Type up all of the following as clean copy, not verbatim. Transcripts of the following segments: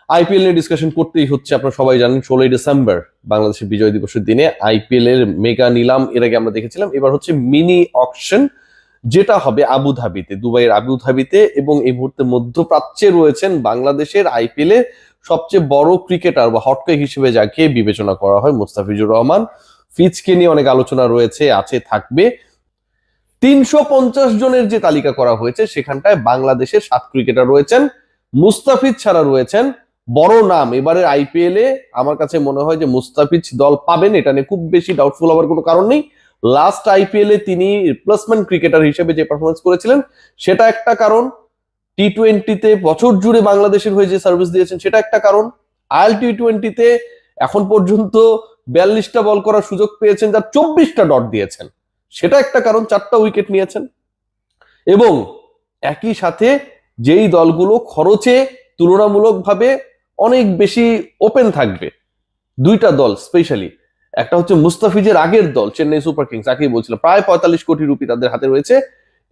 IPL নিয়ে discussion করতেই হচ্ছে। আপনারা সবাই জানেন 16ই ডিসেম্বর বাংলাদেশের বিজয় দিবসের দিনে আইপিএল এর মেগা নিলাম এর আগে আমরা দেখেছিলাম। এবার হচ্ছে মিনি অকশন, যেটা হবে আবুধাবিতে, দুবাইয়ের আবুধাবিতে। এবং এই মুহূর্তে মধ্যপ্রাচ্যে রয়েছেন বাংলাদেশের আইপিএল এর সবচেয়ে বড় ক্রিকেটার বা হটকেক হিসেবে যাকে বিবেচনা করা হয় মুস্তাফিজুর রহমান। ফিচকে নিয়ে অনেক আলোচনা রয়েছে, আছে, থাকবে। 350 জনের যে তালিকা করা হয়েছে সেখানটায় বাংলাদেশের 7 ক্রিকেটার রয়েছেন। মুস্তাফিজ ছাড়া রয়েছেন বড় নাম। এবারে আইপিএল এ আমার কাছে মনে হয় যে মুস্তাফিজ দল পাবেন, এটা নিয়ে খুব বেশি ডাউটফুল হওয়ার কোনো কারণ নেই। লাস্ট আইপিএল এ তিনি রিপ্লেসমেন্ট ক্রিকেটার হিসেবে যে পারফরমেন্স করেছিলেন সেটা একটা কারণ। টি20তে বছর জুড়ে বাংলাদেশের হয়ে যে সার্ভিস দিয়েছেন সেটা একটা কারণ। আইএল টি20তে এখন পর্যন্ত 42টা বল করার সুযোগ পেয়েছেন, যার 24টা ডট দিয়েছেন, সেটা একটা কারণ। 4টা উইকেট নিয়েছেন। এবং একই সাথে যেই দলগুলো খরচে তুলনামূলকভাবে অনেক বেশি ওপেন থাকবে, দুইটা দল স্পেশালি, একটা হচ্ছে মুস্তাফিজের আগের দল চেন্নাই সুপার কিংস, যাকেই বলছিলাম, প্রায় 45 কোটি রুপি তাদের হাতে রয়েছে।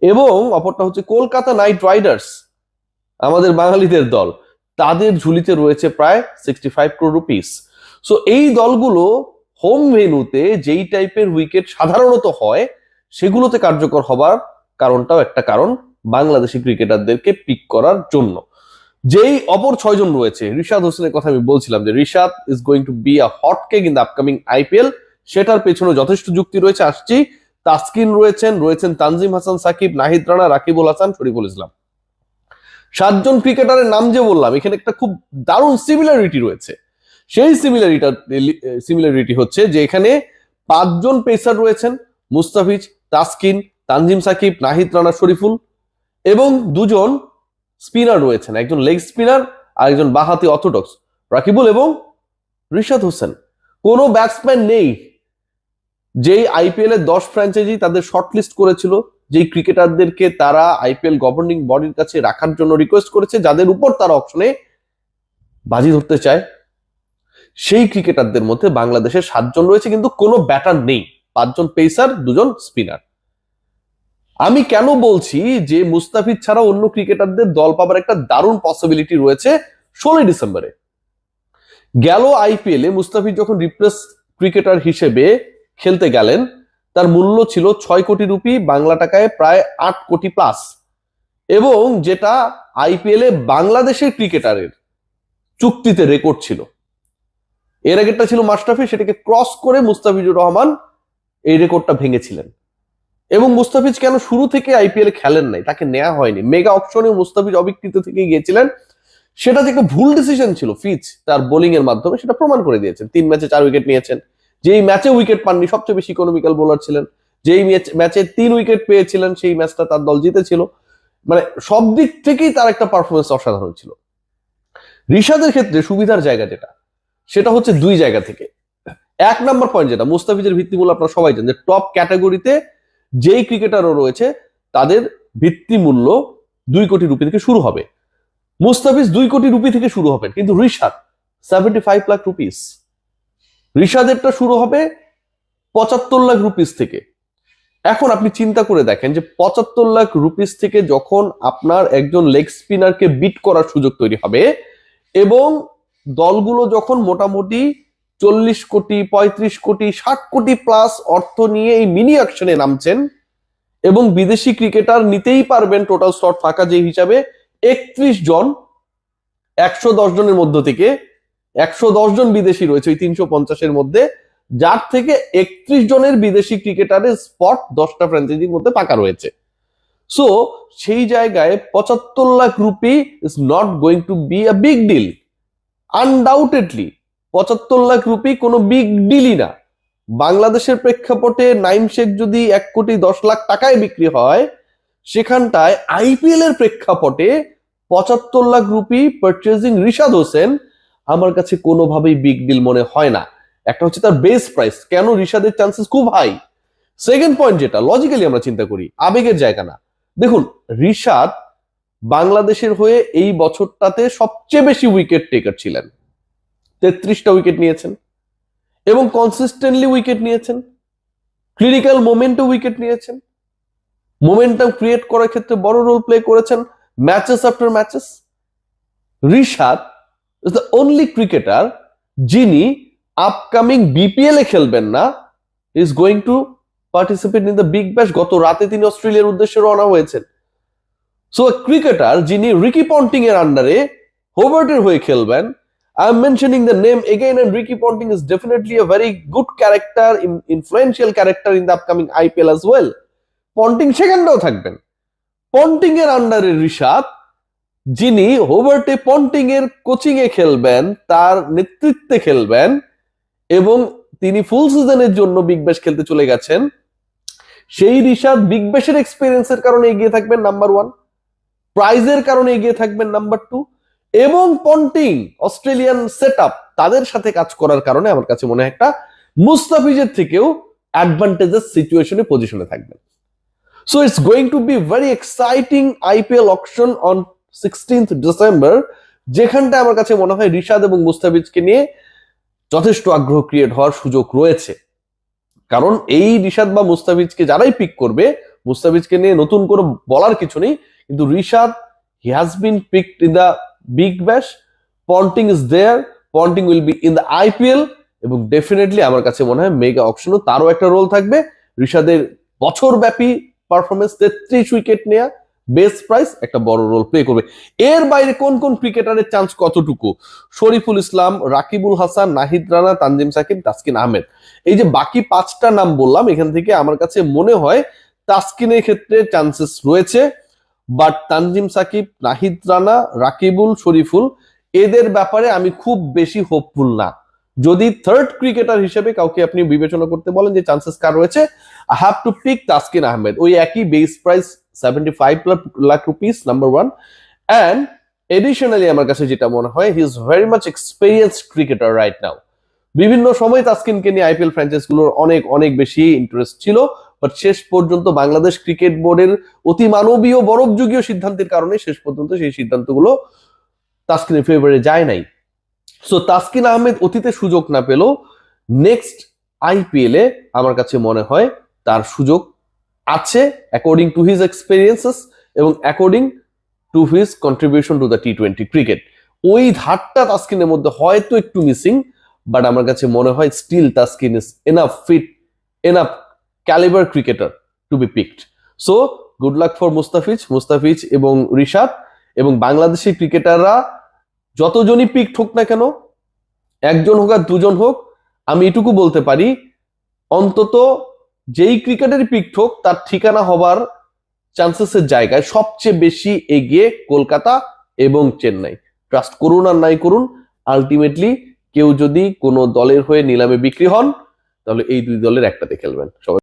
এবং অপরটা হচ্ছে কলকাতা নাইট রাইডার্স, আমাদের বাঙালিদের দল, তাদের ঝুলিতে রয়েছে প্রায় 65 crore রুপিস। সো এই দলগুলো হোম ভেন্যুতে যেই টাইপের উইকেট সাধারণত হয় সেগুলোতে কার্যকর হবার কারণটাও একটা কারণ বাংলাদেশি ক্রিকেটারদেরকে পিক করার জন্য। যেই অপর 6 জন রয়েছে, রিশাদ হোসেনের কথা আমি বলছিলাম যে Rishad is going to be a hot cake in the upcoming IPL, সেটার পেছনে যথেষ্ট যুক্তি রয়েছে। আসছি, তাসকিন রয়েছেন তানজিম হাসান সাকিব, নাহিদ রানা, রাকিবুল হাসান, শরীফুল ইসলাম। 7 জন ক্রিকেটারের নাম যে বললাম, এখানে একটা খুব দারুণ সিমিলারিটি রয়েছে। সেই সিমিলারিটি হচ্ছে যে এখানে 5 জন পেসার রয়েছেন, মুস্তাফিজ, তাসকিন, তানজিম সাকিব, নাহিদ রানা, শরীফুল, এবং 2 জন স্পিনার রয়েছেন, একজন লেগ স্পিনার আর একজন বাঁহাতি অর্থোডক্স, রাকিবুল এবং রিশাদ হোসেন। কোনো ব্যাটসম্যান নেই যেই আইপিএল এর 10 ফ্র্যাঞ্চাইজি তাদের শর্টলিস্ট করেছিল, যেই ক্রিকেটারদেরকে তারা আইপিএল গভর্নিং বডির কাছে রাখার জন্য রিকোয়েস্ট করেছে, যাদের উপর তারা অকশনে বাজি ধরতে চায়, সেই ক্রিকেটারদের মধ্যে বাংলাদেশের 7 জন রয়েছে, কিন্তু কোনো ব্যাটার নেই। 5 জন পেসার, 2 জন স্পিনার। আমি কেন বলছি যে মুস্তাফিজ ছাড়া অন্য ক্রিকেটারদের দল পাবার একটা দারুণ পসিবিলিটি রয়েছে 16ই ডিসেম্বরে। গেল আইপিএল এ মুস্তাফিজ যখন রিপ্লেস ক্রিকেটার হিসেবে খেলতে গেলেন, তার মূল্য ছিল 6 কোটি রুপি, বাংলা টাকায় প্রায় 8 কোটি প্লাস। এবং যেটা আইপিএল এ বাংলাদেশের ক্রিকেটারের চুক্তিতে রেকর্ড ছিল। এর আগেরটা ছিল মাশরাফি, সেটাকে ক্রস করে মুস্তাফিজুর রহমান এই রেকর্ডটা ভেঙেছিলেন। এবং মুস্তাফিজ কেন শুরু থেকে আইপিএল এ খেলেন নাই, তাকে নেওয়া হয়নি, মেগা অপশনে মুস্তাফিজ অবিকৃত থেকে গিয়েছিলেন, সেটা যে একটা ভুল ডিসিশন ছিল ফিচ তার বোলিং এর মাধ্যমে সেটা প্রমাণ করে দিয়েছেন। 3 ম্যাচে 4 উইকেট নিয়েছেন। যেই ম্যাচে উইকেট পাননি, সবচেয়ে বেশি ইকোনমিক্যাল বোলার ছিলেন। যেই ম্যাচে 3 উইকেট পেয়েছিলেন, সেই ম্যাচটা তার দল জিতেছিল। মানে সব দিক থেকেই তার একটা পারফরমেন্স অসাধারণ ছিল। রিশাদের ক্ষেত্রে সুবিধার জায়গা যেটা, সেটা হচ্ছে 2 জায়গা থেকে। 1 নম্বর পয়েন্ট যেটা, মুস্তাফিজের ভিত্তিমূল্য আপনারা সবাই জানেন যে টপ ক্যাটাগরিতে যেই ক্রিকেটারও রয়েছে তাদের ভিত্তিমূল্য 2 কোটি রুপি থেকে শুরু হবে। মুস্তাফিজ 2 কোটি রুপি থেকে শুরু হবে, কিন্তু রিশাদ 75 লাখ রুপিস। রিশাদেরটা শুরু হবে 75 লাখ রুপিস থেকে। এখন আপনি চিন্তা করে দেখেন যে 75 লাখ রুপিস থেকে যখন আপনার একজন লেগ স্পিনারকে বিট করার সুযোগ তৈরি হবে, এবং দলগুলো যখন মোটামুটি 40 কোটি, 35 কোটি, 60 কোটি প্লাস অর্থ নিয়ে এই মিনি অকশনে নামছেন, এবং বিদেশি ক্রিকেটার নিতেই পারবেন টোটাল স্লট ফাঁকা যে হিসাবে 31 জন, 110 জনের মধ্য থেকে 110 জন বিদেশি রয়েছে ওই 350-এর মধ্যে, যার থেকে 31 জনের বিদেশি ক্রিকেটারের স্পট 10টা ফ্র্যাঞ্চাইজির মধ্যে ফাঁকা রয়েছে। সো সেই জায়গায় 75 lakh rupee is not going to be a big deal. Undoubtedly 75 lakh rupee কোনো বিগ ডিলই না। বাংলাদেশের প্রেক্ষাপটে নাইম শেখ যদি 1 কোটি 10 লাখ টাকায় বিক্রি হয়, সেখানটায় আইপিএল এর প্রেক্ষাপটে 75 লাখ রুপি পারচেজিং রিশাদ হোসেন আমার কাছে কোনোভাবেই বিগ ডিল মনে হয় না। একটা হচ্ছে তার বেস প্রাইস, কেন রিশাদের চান্সেস খুব হাই। সেকেন্ড পয়েন্ট যেটা, লজিক্যালি আমরা চিন্তা করি, আবেগের জায়গা না। দেখুন, রিশাদ বাংলাদেশের হয়ে এই বছরটাতে সবচেয়ে বেশি উইকেট টেকার ছিলেন, 33টা উইকেট নিয়েছেন, এবং কনসিস্টেন্টলি উইকেট নিয়েছেন, ক্লিনিক্যাল মোমেন্টে উইকেট নিয়েছেন, মোমেন্টাম ক্রিয়েট করার ক্ষেত্রে বড় রোল প্লে করেছেন matches after matches. Rishad is the only cricketer যিনি আপকামিং বিপিএল এ খেলবেন না, is going to participate in the big bash. গত রাতে তিনি অস্ট্রেলিয়ার উদ্দেশ্যে রওনা হয়েছেন। সো ক্রিকেটার যিনি রিকি পন্টিং এর আন্ডারে হোবার্টের হয়ে খেলবেন, I am mentioning the name again, and Ricky Ponting is definitely a very good character, influential character in the upcoming IPL as well. Ponting সেখানটাও থাকবেন। পন্টিং এর আন্ডারে ঋষাদ, যিনি হোবার্টে পন্টিং এর কোচিং এ খেলবেন, তার নেতৃত্বে খেলবেন, এবং তিনি ফুল সিজনের জন্য বিগ ব্যাশ খেলতে চলে গেছেন। সেই ঋষাদ বিগ ব্যাশের এক্সপিরিয়েন্সের কারণে এগিয়ে থাকবেন নাম্বার 1, প্রাইজের কারণে এগিয়ে থাকবেন নাম্বার 2, এবং পন্টিং অস্ট্রেলিয়ান সেটআপ তাদের সাথে কাজ করার কারণে আমার কাছে মনে হয় একটা মুস্তাফিজের থেকেও অ্যাডভান্টেজেস সিচুয়েশনে পজিশনে থাকবেন। So it's going to be very exciting IPL auction on 16th December, যেখানটা আমার কাছে মনে হয় ঋষাদ এবং মুস্তাফিজকে নিয়ে যথেষ্ট আগ্রহ ক্রিয়েট হওয়ার সুযোগ রয়েছে। কারণ এই ঋষাদ বা মুস্তাফিজকে যারাই পিক করবে, মুস্তাফিজকে নিয়ে নতুন করে বলার কিছু নেই, কিন্তু Rishad, he has been picked in the big Bash, Ponting is there, Ponting will be in the IPL, এবং ডেফিনেটলি আমার কাছে মনে হয় মেগা অকশনও তারও একটা রোল থাকবে। ঋষাদের বছরব্যাপী পারফরমেন্স, 33 উইকেট নেয়া, বেস প্রাইস একটা বড় রোল প্লে করবে। এর বাইরে কোন কোন ক্রিকেটারের চান্স কতটুকু? শরীফুল ইসলাম, রাকিবুল হাসান, নাহিদ রানা, তানজিম সাকিব, তাসকিন আহমেদ, এই যে বাকি 5টা নাম বললাম, এখান থেকে আমার কাছে মনে হয় তাসকিনের ক্ষেত্রে চান্সেস রয়েছে, বাট তানজিম সাকিব, নাহিদ রানা, রাকিবুল, শরীফুল, এদের ব্যাপারে আমি খুব বেশি হোপফুল না। যদি থার্ড ক্রিকেটার হিসেবে কাউকে আপনি বিবেচনা করতে বলেন যে চান্সেস কার রয়েছে, I have to pick Taskin Ahmed. ওই একই base price 75 lakh rupees, number 1। And additionally আমার কাছে যেটা মনে হয়, he is very much experienced cricketer right now. বিভিন্ন সময় তাসকিনকে নিয়ে আইপিএল ফ্র্যাঞ্চাইজ গুলোর অনেক অনেক বেশি ইন্টারেস্ট ছিল, বাট শেষ পর্যন্ত বাংলাদেশ ক্রিকেট বোর্ডের অতি মানবীয় বরফযুগীয় সিদ্ধান্তের কারণে শেষ পর্যন্ত সেই সিদ্ধান্তগুলো তাসকিনের ফেভারে যায় নাই। সো তাসকিন আহমেদ অতীতে সুযোগ না পেলেও নেক্সট আইপিএল এ আমার কাছে মনে হয় তার সুযোগ আছে, অ্যাকর্ডিং টু হিজ এক্সপেরিয়েন্সেস এবং according to his contribution to the টি-20 ক্রিকেট। ওই ধারটা তাসকিনের মধ্যে হয়তো একটু মিসিং, বাট আমার কাছে মনে হয় still Taskin is enough fit, enough calibre cricketer to be picked. So good luck for Mustafiz এবং ঋষাদ, এবং বাংলাদেশের ক্রিকেটাররা যতজনই পিকড হোক না কেন, একজন হোক আর দুজন হোক, আমি এটুকু বলতে পারি অন্তত যেই ক্রিকেটারই পিকড হোক, তার ঠিকানা হবার চান্সেসের জায়গায় সবচেয়ে বেশি এগিয়ে কলকাতা এবং চেন্নাই। ট্রাস্ট করুন আর নাই করুন, আলটিমেটলি কেউ যদি কোনো দলের হয়ে নিলামে বিক্রি হন, তাহলে এই দুই দলের একটাতে খেলবেন। সবাই